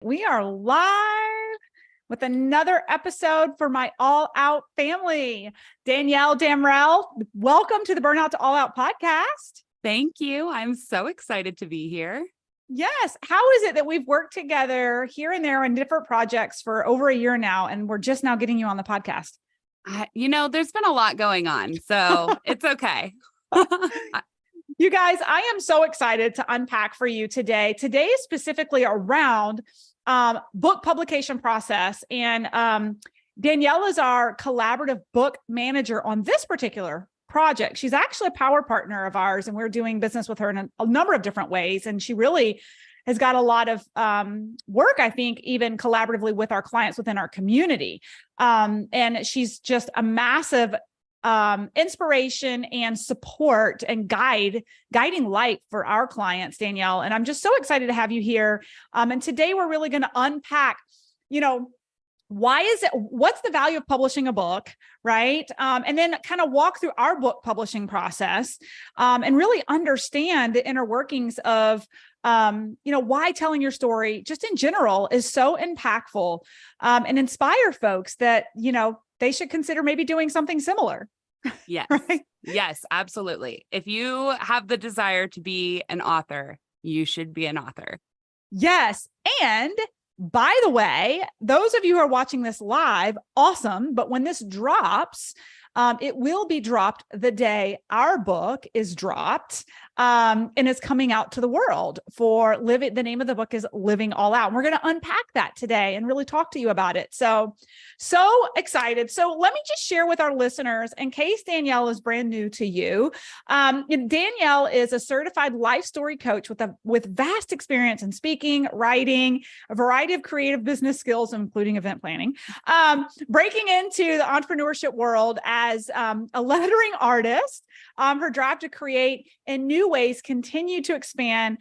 We are live with another episode for my All Out family. Danielle Damrell, welcome to the Burnout to All Out podcast. Thank you. I'm so excited to be here. Yes. How is it that we've worked together here and there on different projects for over a year now, and we're just now getting you on the podcast? There's been a lot going on, so it's okay. You guys, I am so excited to unpack for you today. Today is specifically around book publication process. And Danielle is our collaborative book manager on this particular project. She's actually a power partner of ours, and we're doing business with her in a number of different ways. And she really has got a lot of work, I think, even collaboratively with our clients within our community. And she's just a massive inspiration and support and guiding light for our clients, Danielle. And I'm just so excited to have you here. And today we're really going to unpack, what's the value of publishing a book, right? And then kind of walk through our book publishing process, and really understand the inner workings of, why telling your story just in general is so impactful, and inspire folks that, they should consider maybe doing something similar. Yes. Right? Yes, absolutely. If you have the desire to be an author, you should be an author. Yes. And by the way, those of you who are watching this live, awesome. But when this drops, it will be dropped the day our book is dropped, and it's coming out to the world for Living. The name of the book is Living All Out. And we're going to unpack that today and really talk to you about it. So excited. So let me just share with our listeners, in case Danielle is brand new to you. Danielle is a certified life story coach with vast experience in speaking, writing, a variety of creative business skills, including event planning, breaking into the entrepreneurship world as a lettering artist. Her drive to create in new ways continued to expand,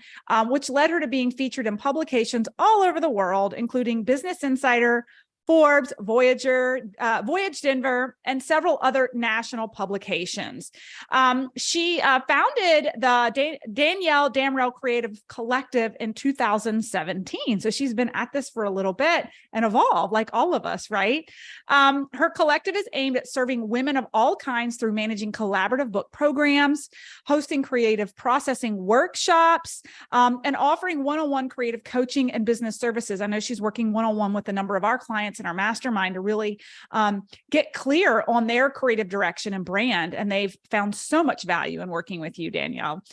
which led her to being featured in publications all over the world, including Business Insider, Forbes, Voyager, Voyage Denver, and several other national publications. She founded the Danielle Damrell Creative Collective in 2017. So she's been at this for a little bit and evolved like all of us, right? Her collective is aimed at serving women of all kinds through managing collaborative book programs, hosting creative processing workshops, and offering one-on-one creative coaching and business services. I know she's working one-on-one with a number of our clients in our mastermind to really get clear on their creative direction and brand. And they've found so much value in working with you, Danielle.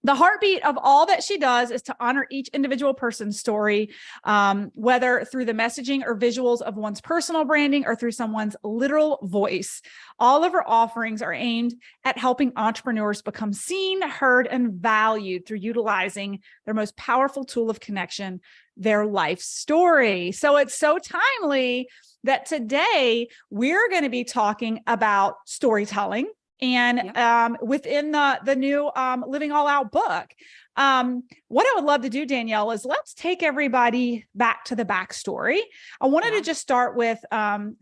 The heartbeat of all that she does is to honor each individual person's story, whether through the messaging or visuals of one's personal branding or through someone's literal voice. All of her offerings are aimed at helping entrepreneurs become seen, heard, and valued through utilizing their most powerful tool of connection, their life story. So it's so timely that today we're going to be talking about storytelling. And within the new Living All Out book, what I would love to do, Danielle, is let's take everybody back to the backstory. I wanted to just start with,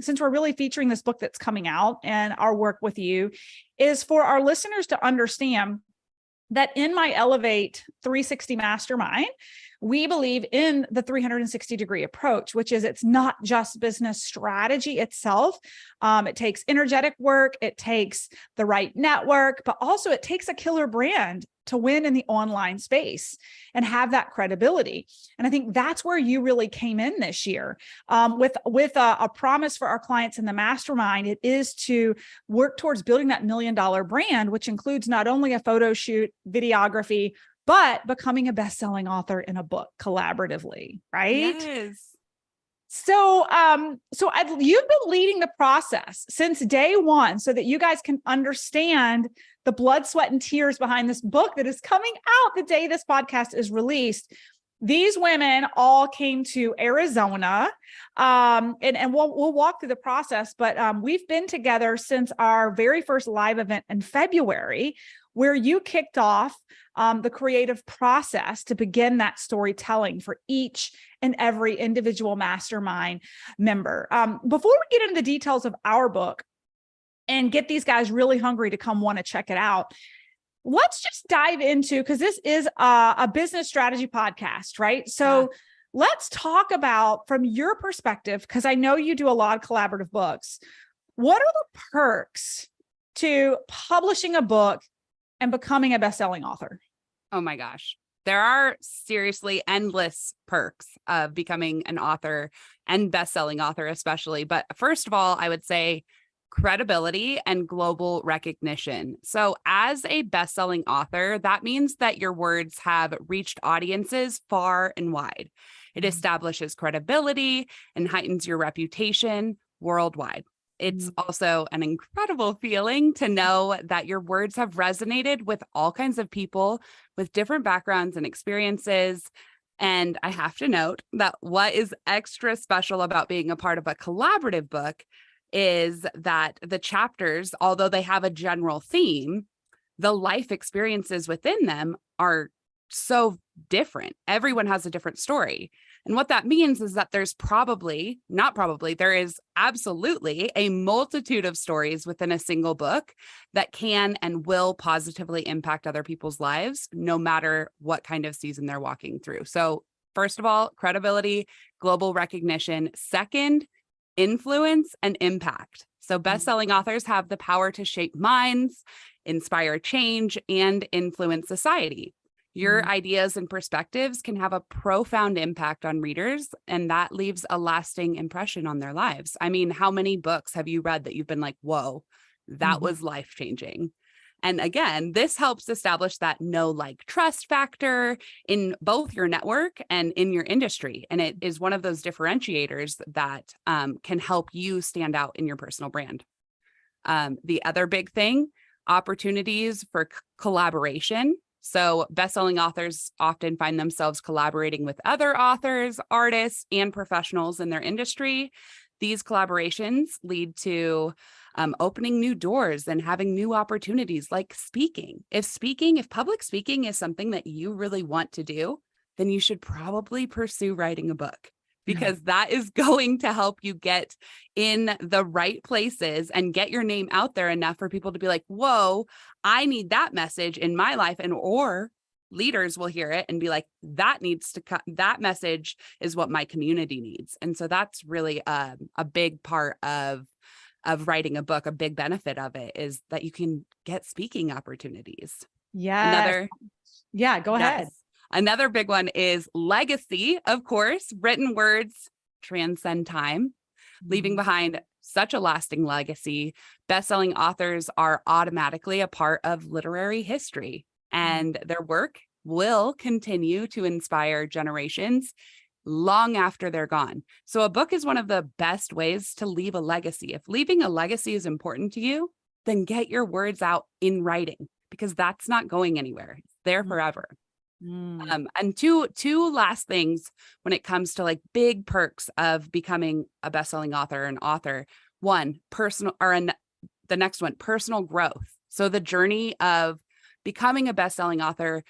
since we're really featuring this book that's coming out and our work with you, is for our listeners to understand that in my Elevate 360 Mastermind, we believe in the 360-degree approach, which is it's not just business strategy itself. It takes energetic work. It takes the right network, but also it takes a killer brand to win in the online space and have that credibility. And I think that's where you really came in this year, with a promise for our clients in the mastermind. It is to work towards building that $1 million brand, which includes not only a photo shoot, videography, but becoming a best-selling author in a book collaboratively, right? Yes. So you've been leading the process since day one so that you guys can understand the blood, sweat, and tears behind this book that is coming out the day this podcast is released. These women all came to Arizona, and we'll walk through the process, but we've been together since our very first live event in February, where you kicked off the creative process to begin that storytelling for each and every individual mastermind member. Before we get into the details of our book and get these guys really hungry to come want to check it out, let's just dive into, because this is a business strategy podcast, right? So let's talk about, from your perspective, because I know you do a lot of collaborative books. What are the perks to publishing a book and becoming a best-selling author? Oh my gosh. There are seriously endless perks of becoming an author and best-selling author, especially. But first of all, I would say credibility and global recognition. So as a best-selling author, that means that your words have reached audiences far and wide. It establishes credibility and heightens your reputation worldwide. It's also an incredible feeling to know that your words have resonated with all kinds of people with different backgrounds and experiences. And I have to note that what is extra special about being a part of a collaborative book is that the chapters, although they have a general theme, the life experiences within them are so different. Everyone has a different story. And what that means is that there's there is absolutely a multitude of stories within a single book that can and will positively impact other people's lives, no matter what kind of season they're walking through. So first of all, credibility, global recognition. Second, influence and impact. So best-selling authors have the power to shape minds, inspire change, and influence society. Your ideas and perspectives can have a profound impact on readers, and that leaves a lasting impression on their lives. I mean, how many books have you read that you've been like, whoa, that was life-changing? And again, this helps establish that know, like, trust factor in both your network and in your industry. And it is one of those differentiators that can help you stand out in your personal brand. The other big thing, opportunities for collaboration. So best-selling authors often find themselves collaborating with other authors, artists, and professionals in their industry. These collaborations lead to opening new doors and having new opportunities like speaking. If public speaking is something that you really want to do, then you should probably pursue writing a book, because that is going to help you get in the right places and get your name out there enough for people to be like, whoa, I need that message in my life. And or leaders will hear it and be like, that message is what my community needs. And so that's really a big part of writing a book. A big benefit of it is that you can get speaking opportunities. Yeah. Go ahead. Yes. Another big one is legacy. Of course, written words transcend time, leaving behind such a lasting legacy. Best-selling authors are automatically a part of literary history, and their work will continue to inspire generations long after they're gone. So a book is one of the best ways to leave a legacy. If leaving a legacy is important to you, then get your words out in writing, because that's not going anywhere. It's there forever. And two last things when it comes to like big perks of becoming a best-selling author or an author. One, the next one, personal growth. So the journey of becoming a best-selling author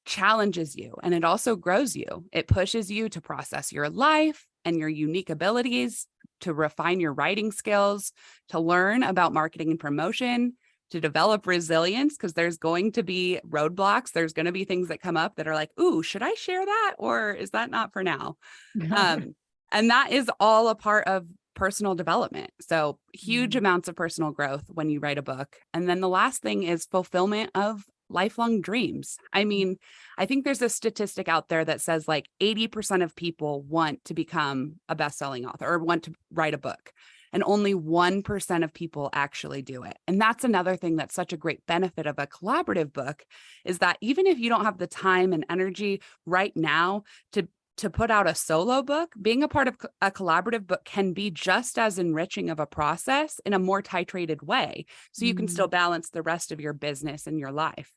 challenges you, and it also grows you. It pushes you to process your life and your unique abilities, to refine your writing skills, to learn about marketing and promotion, to develop resilience, because there's going to be roadblocks. There's going to be things that come up that are like, ooh, should I share that? Or is that not for now? And that is all a part of personal development. So huge amounts of personal growth when you write a book. And then the last thing is fulfillment of lifelong dreams. I mean, I think there's a statistic out there that says like 80% of people want to become a best-selling author or want to write a book, and only 1% of people actually do it. And that's another thing that's such a great benefit of a collaborative book, is that even if you don't have the time and energy right now to put out a solo book, being a part of a collaborative book can be just as enriching of a process in a more titrated way. So you can still balance the rest of your business and your life.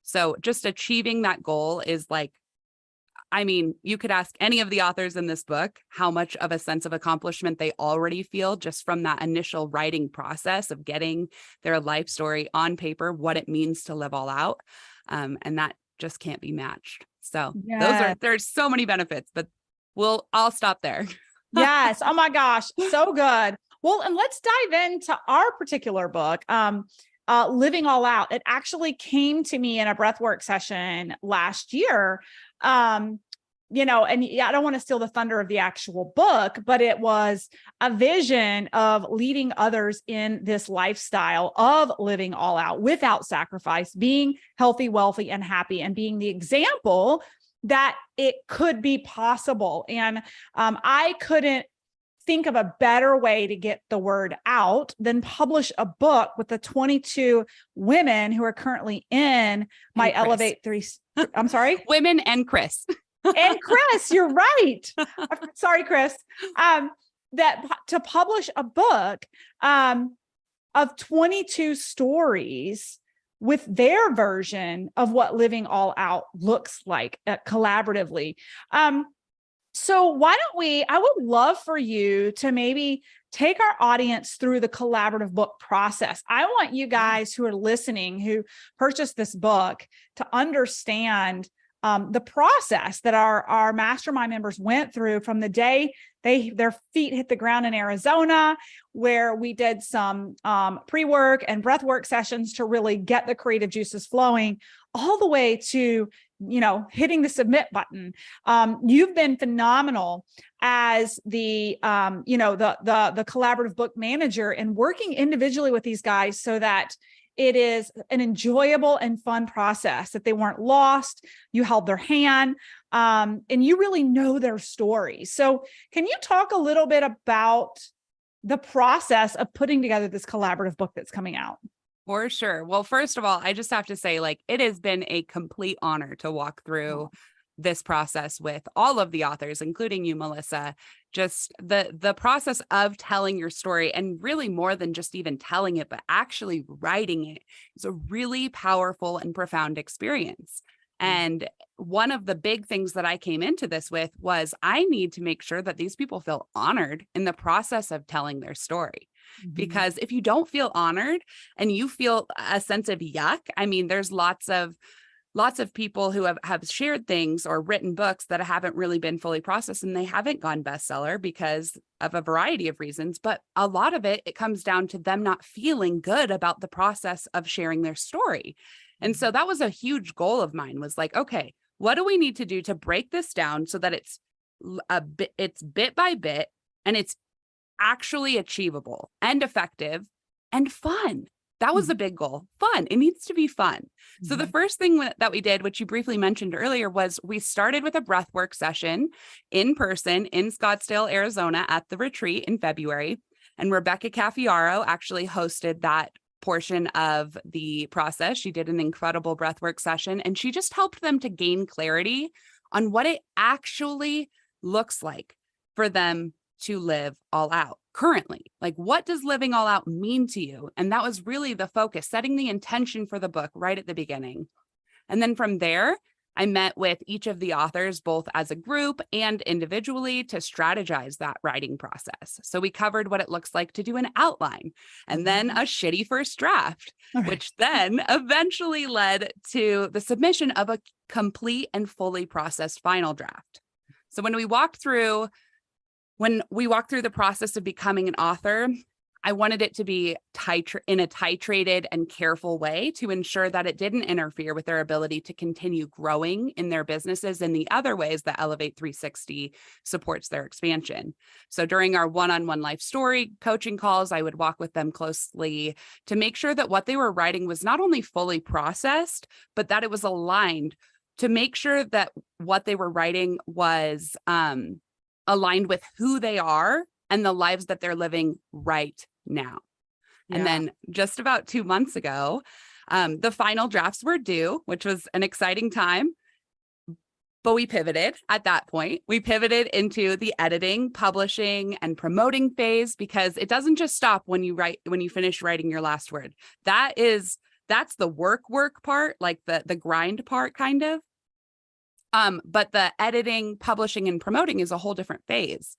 So just achieving that goal is like, I mean, you could ask any of the authors in this book how much of a sense of accomplishment they already feel just from that initial writing process of getting their life story on paper, what it means to live all out. And that just can't be matched. So there's so many benefits, but I'll stop there. Yes. Oh my gosh. So good. Well, and let's dive into our particular book, Living All Out. It actually came to me in a breathwork session last year. and I don't want to steal the thunder of the actual book, but it was a vision of leading others in this lifestyle of living all out without sacrifice, being healthy, wealthy, and happy, and being the example that it could be possible. And I couldn't think of a better way to get the word out than publish a book with the 22 women who are currently in my Elevate 3. I'm sorry? Women and Chris. And Chris, you're right. Sorry, Chris. That to publish a book of 22 stories with their version of what living all out looks like collaboratively. So why don't I would love for you to maybe take our audience through the collaborative book process. I want you guys who are listening, who purchased this book, to understand the process that our mastermind members went through from the day their feet hit the ground in Arizona, where we did some pre-work and breath work sessions to really get the creative juices flowing, all the way to hitting the submit button. You've been phenomenal as the collaborative book manager and working individually with these guys so that it is an enjoyable and fun process, that they weren't lost. You held their hand, and you really know their story. So can you talk a little bit about the process of putting together this collaborative book that's coming out? For sure. Well, first of all, I just have to say, it has been a complete honor to walk through this process with all of the authors, including you, Melissa. Just the process of telling your story, and really more than just even telling it, but actually writing it, is a really powerful and profound experience. And one of the big things that I came into this with was I need to make sure that these people feel honored in the process of telling their story. Because if you don't feel honored and you feel a sense of yuck, I mean, there's lots of people who have shared things or written books that haven't really been fully processed, and they haven't gone bestseller because of a variety of reasons. But a lot of it comes down to them not feeling good about the process of sharing their story. And so that was a huge goal of mine, was okay, what do we need to do to break this down so that it's bit by bit, and it's actually achievable and effective and fun. That was the big goal. Fun. It needs to be fun. So the first thing that we did, which you briefly mentioned earlier, was we started with a breathwork session in person in Scottsdale, Arizona at the retreat in February. And Rebecca Caffiaro actually hosted that portion of the process. She did an incredible breathwork session, and she just helped them to gain clarity on what it actually looks like for them to live all out currently. What does living all out mean to you? And that was really the focus, setting the intention for the book right at the beginning. And then from there, I met with each of the authors, both as a group and individually, to strategize that writing process. So we covered what it looks like to do an outline, and then a shitty first draft, which then eventually led to the submission of a complete and fully processed final draft. So when we walked through the process of becoming an author, I wanted it to be in a titrated and careful way to ensure that it didn't interfere with their ability to continue growing in their businesses in the other ways that Elevate 360 supports their expansion. So during our one-on-one life story coaching calls, I would walk with them closely to make sure that what they were writing was not only fully processed, but that it was aligned, to make sure that what they were writing was aligned with who they are and the lives that they're living right now. Yeah. And then just about 2 months ago, the final drafts were due, which was an exciting time. But we pivoted at that point. We pivoted into the editing, publishing, and promoting phase, because it doesn't just stop when you finish writing your last word. That's the work part, the grind part, kind of. But the editing, publishing, and promoting is a whole different phase.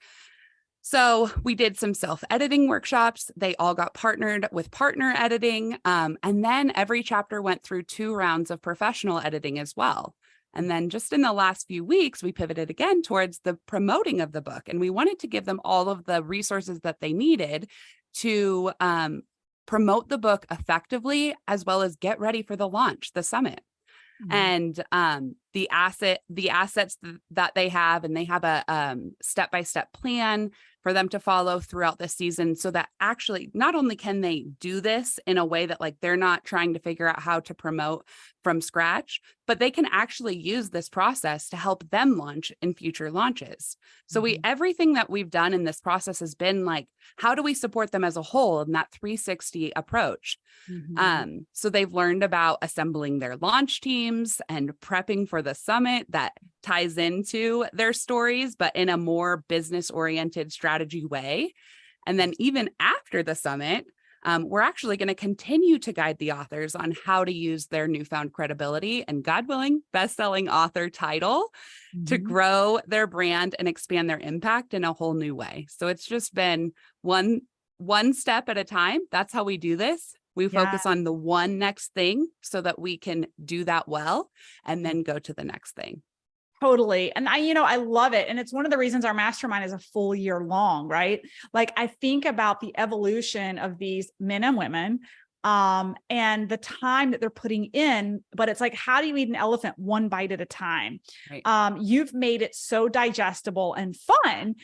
So we did some self-editing workshops. They all got partnered with partner editing. And then every chapter went through 2 rounds of professional editing as well. And then just in the last few weeks, we pivoted again towards the promoting of the book. And we wanted to give them all of the resources that they needed to promote the book effectively, as well as get ready for the launch, the summit. And the assets that they have, and they have a step-by-step plan for them to follow throughout the season, so that actually not only can they do this in a way that like they're not trying to figure out how to promote from scratch, but they can actually use this process to help them launch in future launches. So everything that we've done in this process has been like, how do we support them as a whole in that 360 approach? So they've learned about assembling their launch teams and prepping for the summit that ties into their stories, but in a more business-oriented strategy way. And then even after the summit, we're actually going to continue to guide the authors on how to use their newfound credibility and, God willing, best-selling author title to grow their brand and expand their impact in a whole new way. So it's just been one step at a time. That's how we do this. We focus on the one next thing so that we can do that well and then go to the next thing. Totally. And I love it. And it's one of the reasons our mastermind is a full year long, right? Like I think about the evolution of these men and women, and the time that they're putting in, but it's like, how do you eat an elephant one bite at a time? Right. You've made it so digestible and fun,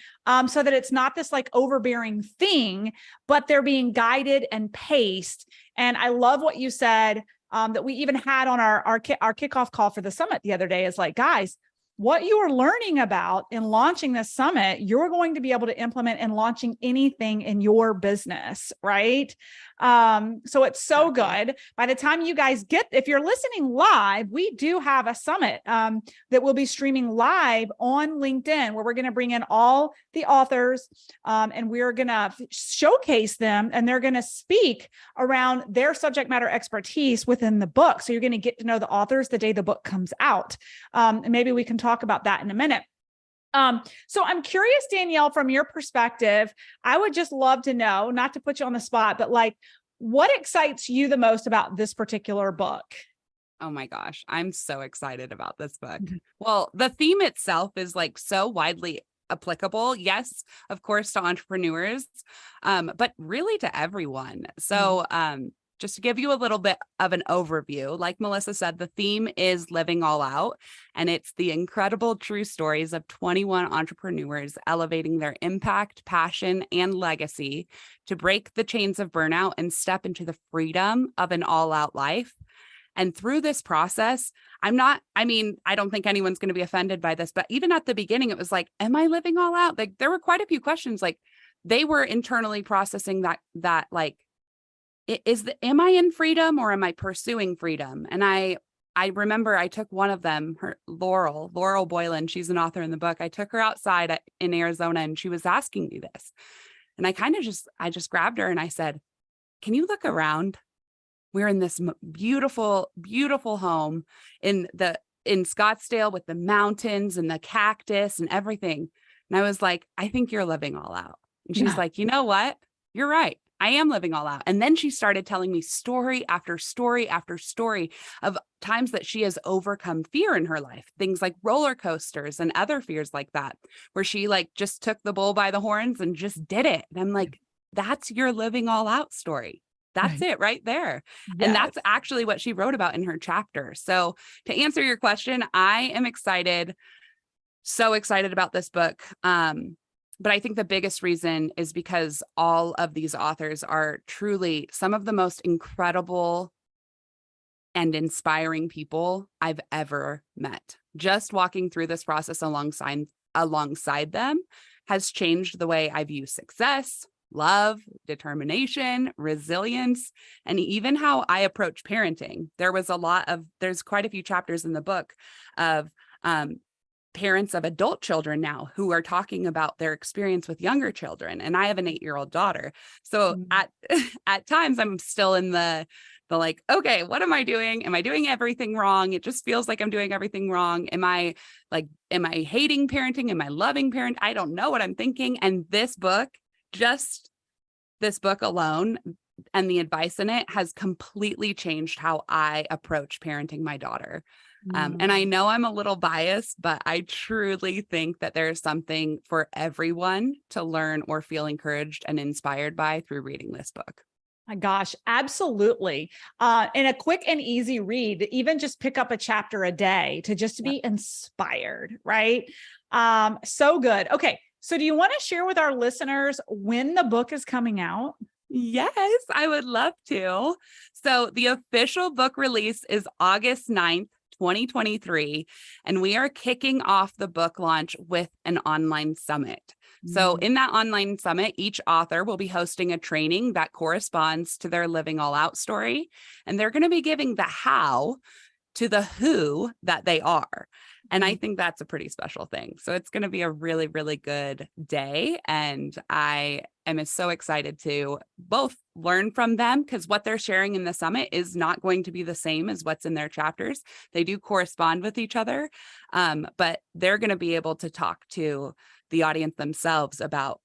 so that it's not this like overbearing thing, but they're being guided and paced. And I love what you said, that we even had on our kickoff call for the summit the other day is like, guys, what you are learning about in launching this summit, you're going to be able to implement in launching anything in your business, right? So it's so good. By the time you guys if you're listening live, we do have a summit that will be streaming live on LinkedIn, where we're going to bring in all the authors, and we're going to showcase them, and they're going to speak around their subject matter expertise within the book. So you're going to get to know the authors the day the book comes out. And maybe we can talk about that in a minute. So I'm curious, Danielle, from your perspective, I would just love to know, not to put you on the spot, but like, what excites you the most about this particular book? Oh my gosh, I'm so excited about this book. Well, the theme itself is like so widely applicable. Yes, of course, to entrepreneurs, but really to everyone. So, just to give you a little bit of an overview, like Melissa said, the theme is living all out, and it's the incredible true stories of 21 entrepreneurs elevating their impact, passion, and legacy to break the chains of burnout and step into the freedom of an all-out life. And through this process, I don't think anyone's going to be offended by this, but even at the beginning, it was like, am I living all out? Like there were quite a few questions, like they were internally processing that like, am I in freedom or am I pursuing freedom? And I remember I took one of them, Laurel Boylan, she's an author in the book. I took her outside in Arizona, and she was asking me this. And I just grabbed her and I said, can you look around? We're in this beautiful, beautiful home in Scottsdale with the mountains and the cactus and everything. And I was like, I think you're living all out. And she's like, you know what? You're right. I am living all out. And then she started telling me story after story after story of times that she has overcome fear in her life, things like roller coasters and other fears like that, where she like just took the bull by the horns and just did it. And I'm like, that's your living all out story. That's it right there. Yes. And that's actually what she wrote about in her chapter. So to answer your question, I am so excited about this book. But I think the biggest reason is because all of these authors are truly some of the most incredible and inspiring people I've ever met. Just walking through this process alongside them has changed the way I view success, love, determination, resilience, and even how I approach parenting. There's quite a few chapters in the book of parents of adult children now who are talking about their experience with younger children. And I have an 8-year-old daughter. So at times I'm still in the like, okay, what am I doing? Am I doing everything wrong? It just feels like I'm doing everything wrong. Am I hating parenting? Am I loving parent? I don't know what I'm thinking. And this book alone and the advice in it has completely changed how I approach parenting my daughter. And I know I'm a little biased, but I truly think that there's something for everyone to learn or feel encouraged and inspired by through reading this book. My gosh, absolutely. And a quick and easy read, even just pick up a chapter a day to just be inspired, right? So good. Okay. So do you want to share with our listeners when the book is coming out? Yes, I would love to. So the official book release is August 9th, 2023, and we are kicking off the book launch with an online summit. So in that online summit, each author will be hosting a training that corresponds to their living all out story, and they're going to be giving the how to the who that they are. And I think that's a pretty special thing. So it's going to be a really, really good day. And I am so excited to both learn from them, because what they're sharing in the summit is not going to be the same as what's in their chapters. They do correspond with each other, but they're going to be able to talk to the audience themselves about,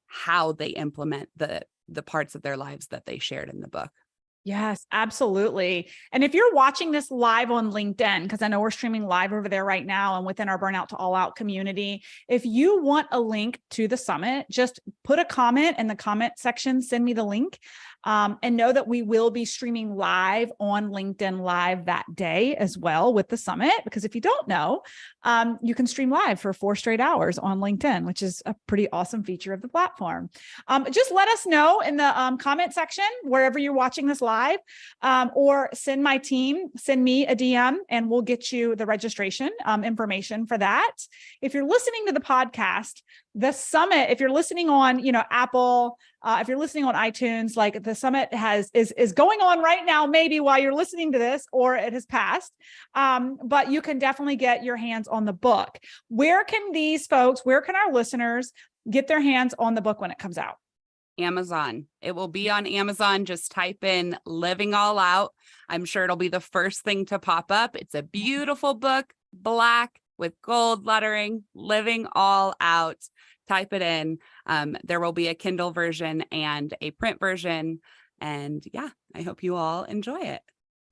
how they implement the parts of their lives that they shared in the book. Yes, absolutely. And if you're watching this live on LinkedIn, because I know we're streaming live over there right now and within our Burnout to All Out community, if you want a link to the summit, just put a comment in the comment section, send me the link. And know that we will be streaming live on LinkedIn Live that day as well with the summit, because if you don't know, you can stream live for 4 straight hours on LinkedIn, which is a pretty awesome feature of the platform. Just let us know in the comment section, wherever you're watching this live, or send me a DM and we'll get you the registration information for that. If you're listening to the podcast, the summit, if you're listening on, Apple, if you're listening on iTunes, like the summit is going on right now, maybe while you're listening to this, or it has passed. But you can definitely get your hands on the book. Where can our listeners get their hands on the book when it comes out? Amazon. It will be on Amazon. Just type in Living All Out. I'm sure it'll be the first thing to pop up. It's a beautiful book, black with gold lettering, Living All Out. Type it in. There will be a Kindle version and a print version. And yeah, I hope you all enjoy it.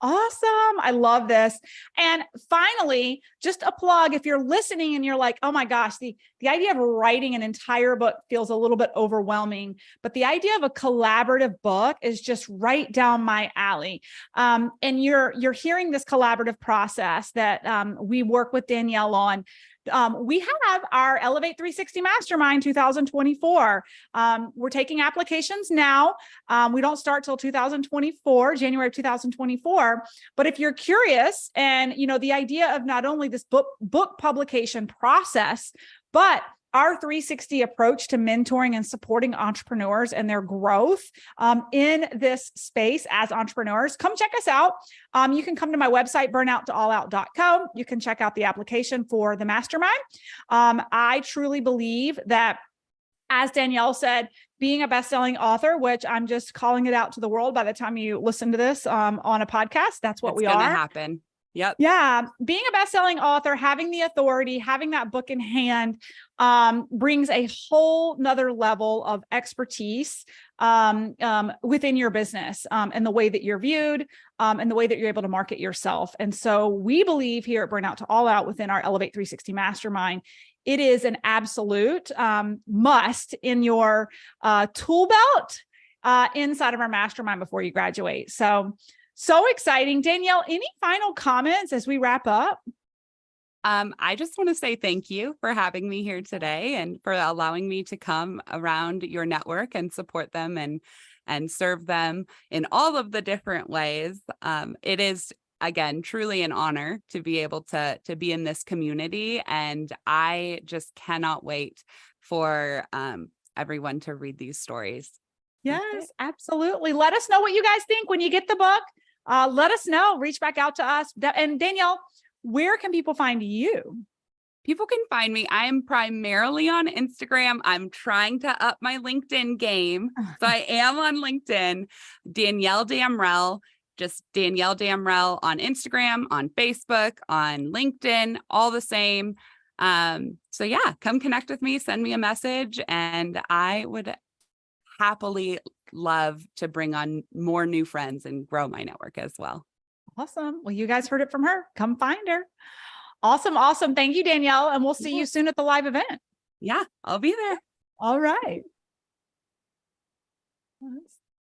Awesome. I love this. And finally, just a plug, if you're listening and you're like, oh my gosh, the idea of writing an entire book feels a little bit overwhelming, but the idea of a collaborative book is just right down my alley. And you're hearing this collaborative process that we work with Danielle on. We have our Elevate 360 Mastermind 2024. We're taking applications now. We don't start till January of 2024. But if you're curious and, the idea of not only this book publication process, but our 360 approach to mentoring and supporting entrepreneurs and their growth in this space as entrepreneurs, come check us out. You can come to my website, burnouttoallout.com. You can check out the application for the mastermind. I truly believe that, as Danielle said, being a best-selling author, which I'm just calling it out to the world by the time you listen to this on a podcast, that's what we are. It's going to happen. Yep. Yeah. Being a best-selling author, having the authority, having that book in hand, brings a whole nother level of expertise within your business and the way that you're viewed and the way that you're able to market yourself. And so we believe here at Burnout to All Out within our Elevate 360 Mastermind, it is an absolute must in your tool belt inside of our mastermind before you graduate. So exciting. Danielle, any final comments as we wrap up? I just want to say thank you for having me here today and for allowing me to come around your network and support them and serve them in all of the different ways. It is, again, truly an honor to be able to be in this community. And I just cannot wait for everyone to read these stories. Yes, absolutely. Let us know what you guys think when you get the book. Let us know, reach back out to us. And Danielle, where can people find you? People can find me. I am primarily on Instagram. I'm trying to up my LinkedIn game. So I am on LinkedIn, Danielle Damrell, just Danielle Damrell on Instagram, on Facebook, on LinkedIn, all the same. So yeah, come connect with me, send me a message, and I would happily love to bring on more new friends and grow my network as well. Awesome. Well, you guys heard it from her. Come find her. Awesome. Awesome. Thank you, Danielle. And we'll see you soon at the live event. Yeah, I'll be there. All right. Let's